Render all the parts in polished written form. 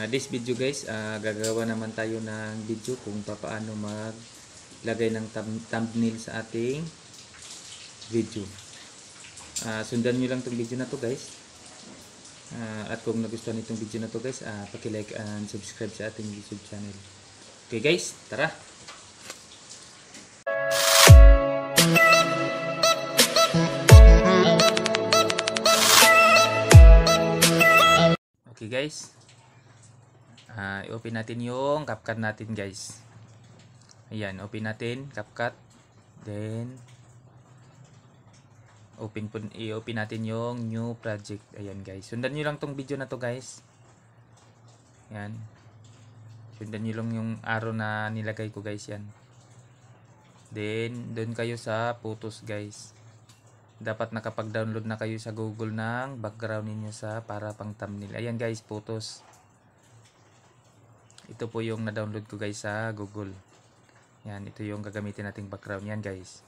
This video guys, gagawa naman tayo ng video kung paano maglagay ng thumbnail sa ating video. Sundan nyo lang itong video na to guys. At kung nagustuhan itong video na to guys, paki-like and subscribe sa ating YouTube channel. Okay guys, tara! Okay guys, i-open natin yung CapCut natin guys. Ayan, open natin CapCut. Then i-open natin yung new project. Ayan guys, sundan nyo lang tong video na to guys. Ayan, sundan nyo lang yung arrow na nilagay ko guys. Yan, then doon kayo sa photos guys. Dapat nakapag-download na kayo sa Google ng background ninyo para pang thumbnail. Ayan guys, photos. Ito po yung na-download ko guys sa Google. Yan, ito yung gagamitin nating background. Yan guys.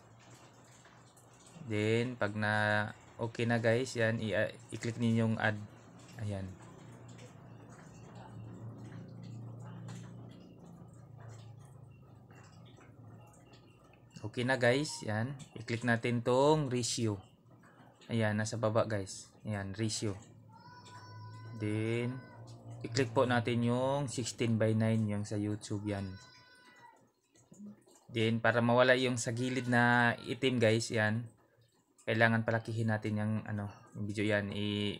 Then pag na okay na guys, yan, i-click niyo yung add. Ayan. Okay na guys, yan. I-click natin tong ratio. Ayan, nasa baba guys. Ayan, ratio. Then i-click po natin yung 16:9 yung sa YouTube yan. Then para mawala yung sa gilid na itim guys, yan. Kailangan palakihin natin yung yung video yan.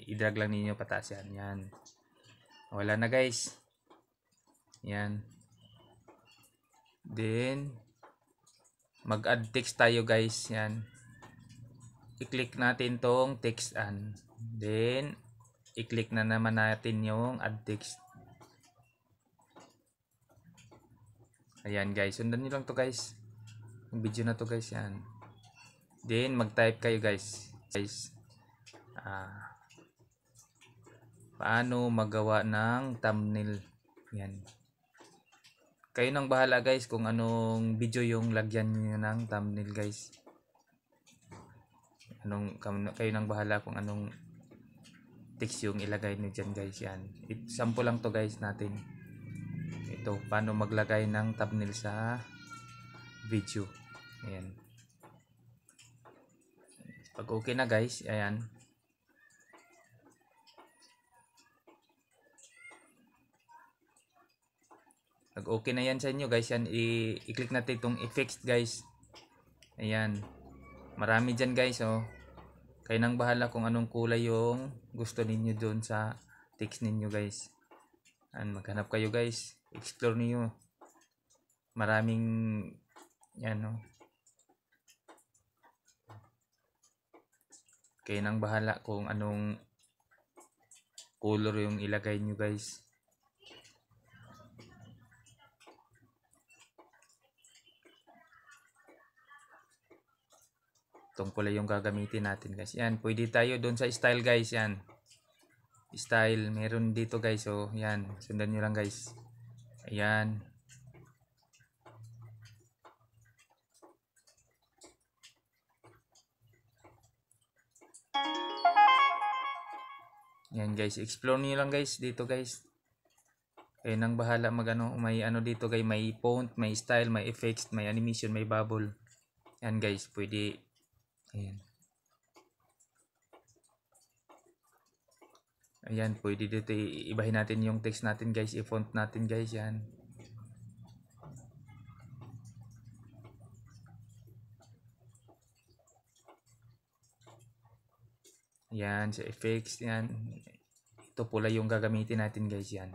I-drag lang ninyo pataas yan. Yan. Wala na guys. Yan. Then mag-add text tayo guys. Yan. I-click natin tong text an. Then i-click na naman natin yung add text. Ayan guys, sundan nyo lang to guys. Yung video na to guys. Yan. Then mag-type kayo guys. Paano magawa ng thumbnail. Yan. Kayo nang bahala guys kung anong video yung lagyan niyo ng thumbnail guys. Kayo nang bahala kung anong text yung ilagay niyo dyan guys. Yan. Sample lang to guys natin. Ito, paano maglagay ng thumbnail sa video. Ayan. Pag okay na guys, ayan. Pag okay na yan sa inyo guys, yan, i-click natin itong effects guys. Ayan. Marami dyan guys, oh. Kayo nang bahala kung anong kulay yung gusto ninyo doon sa text ninyo guys. Ayan, maghanap kayo guys. Explore niyo. Maraming yan, oh. Kayo nang bahala kung anong color yung ilagay nyo guys. Itong kulay yung gagamitin natin guys. Yan, pwede tayo doon sa style guys. Yan, style, meron dito guys. So yan, sundan nyo lang guys. Ayan. Yan guys, explore nyo lang guys dito guys. Kayo nang bahala may dito guys, may font, may style, may effects, may animation, may bubble. Yan guys, pwede. Ayan. Ayan, pwede dito ibahin natin yung text natin guys, i-font natin guys. Yan. Yan, sa effects, yan. Ito pula yung gagamitin natin guys, yan.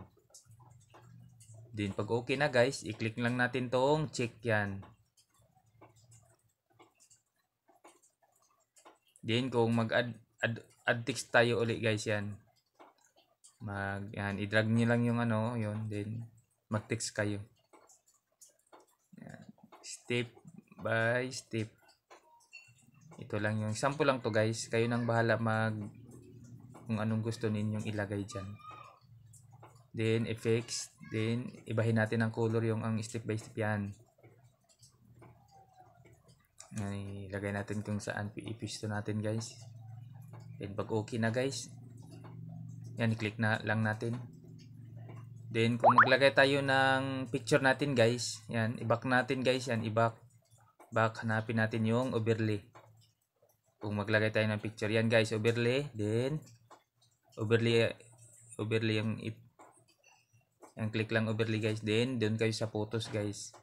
Then pag okay na guys, i-click lang natin tong check yan. Then kung mag-add text tayo ulit guys, yan. Yan, i-drag niyo lang yung yun, then mag-text kayo. Yan. Step by step. Ito lang yung sample lang to guys. Kayo nang bahala kung anong gusto ninyong ilagay diyan. Then effects, then ibahin natin ang color yung ang step by step yan. Ilagay natin kung saan ipisto natin guys. Then pag okay na guys, yan, i-click na lang natin. Then kung maglagay tayo ng picture natin guys, yan, i-back natin guys, yan, i-back. Hanapin natin yung overlay. Kung maglagay tayo ng picture, yan guys, overlay, then overlay yung yan, click lang overlay guys, then doon kayo sa photos guys.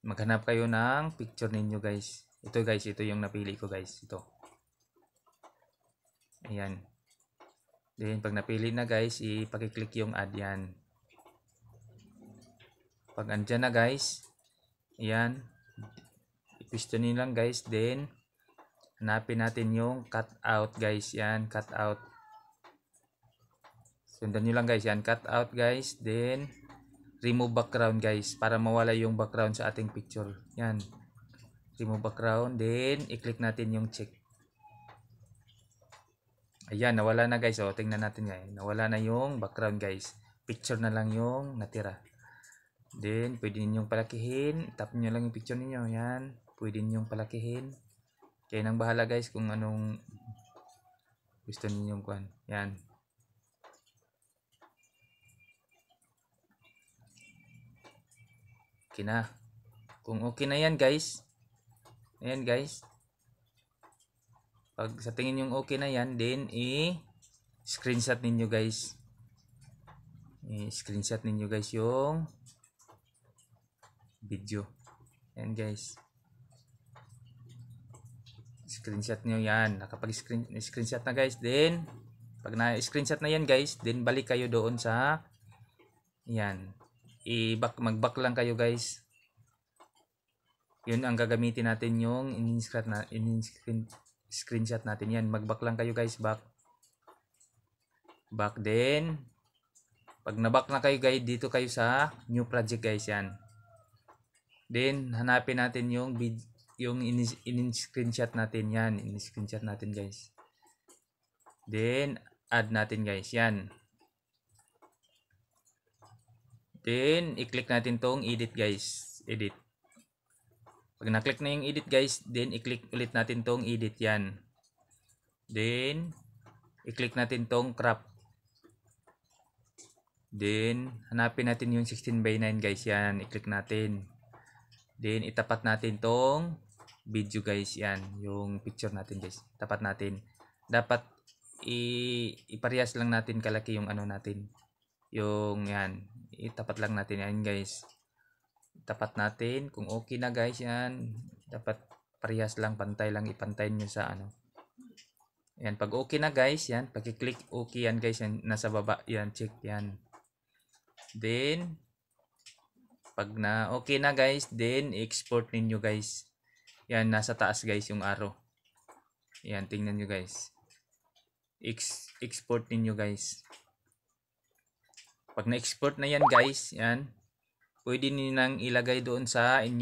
Maghanap kayo ng picture ninyo guys. Ito guys, ito yung napili ko guys, ito. Ayan. Then pag napili na guys, ipaki-click yung add yan. Pag andyan na guys, ayan, ipisto nyo lang guys, then hanapin natin yung cut out guys, yan, cut out. Sundan nyo lang guys, yan, cut out guys, then remove background guys, para mawala yung background sa ating picture. Yan, remove background, then i-click natin yung check. Ayan, nawala na guys. O, tingnan natin guys. Nawala na yung background guys. Picture na lang yung natira. Then, pwede ninyong palakihin. Tap nyo lang yung picture ninyo. Yan. Pwede ninyong palakihin. Kaya nang bahala guys kung anong gusto ninyong kuhan. Yan. Okay na. Kung okay na yan guys. Ayan guys. Pag sa tingin yung okay na yan, then i-screenshot ninyo guys. I-screenshot ninyo guys yung video. Yan guys. Screenshot nyo yan. Nakapag-screenshot na guys. Then, pag na-screenshot na yan guys, then balik kayo doon sa yan. Mag-back lang kayo guys. Yun ang gagamitin natin yung screenshot natin yan. Mag-back lang kayo guys, back. Back din. Pag na-back na kayo guys, dito kayo sa new project guys yan. Then hanapin natin yung in-screenshot natin yan. In-screenshot natin guys. Then add natin guys yan. Then i-click natin tong edit guys. Edit. Pag na-click na yung edit guys, then i-click ulit natin tong edit yan. Then, i-click natin tong crop. Then, hanapin natin yung 16:9 guys yan. I-click natin. Then, itapat natin tong video guys yan. Yung picture natin guys. Tapat natin. Dapat iparehas lang natin kalaki yung ano natin. Yung yan. Itapat lang natin yan guys. Tapat natin kung okay na guys yan, dapat parehas lang, pantay lang, ipantayin nyo sa ano yan. Pag okay na guys yan, pag-click okay yan guys, yan, nasa baba yan, check yan. Then pag na okay na guys, then export ninyo guys yan, nasa taas guys yung arrow yan, tingnan nyo guys, export ninyo guys. Pag na-export na yan guys, yan, pwede niyo nang ilagay doon sa inyo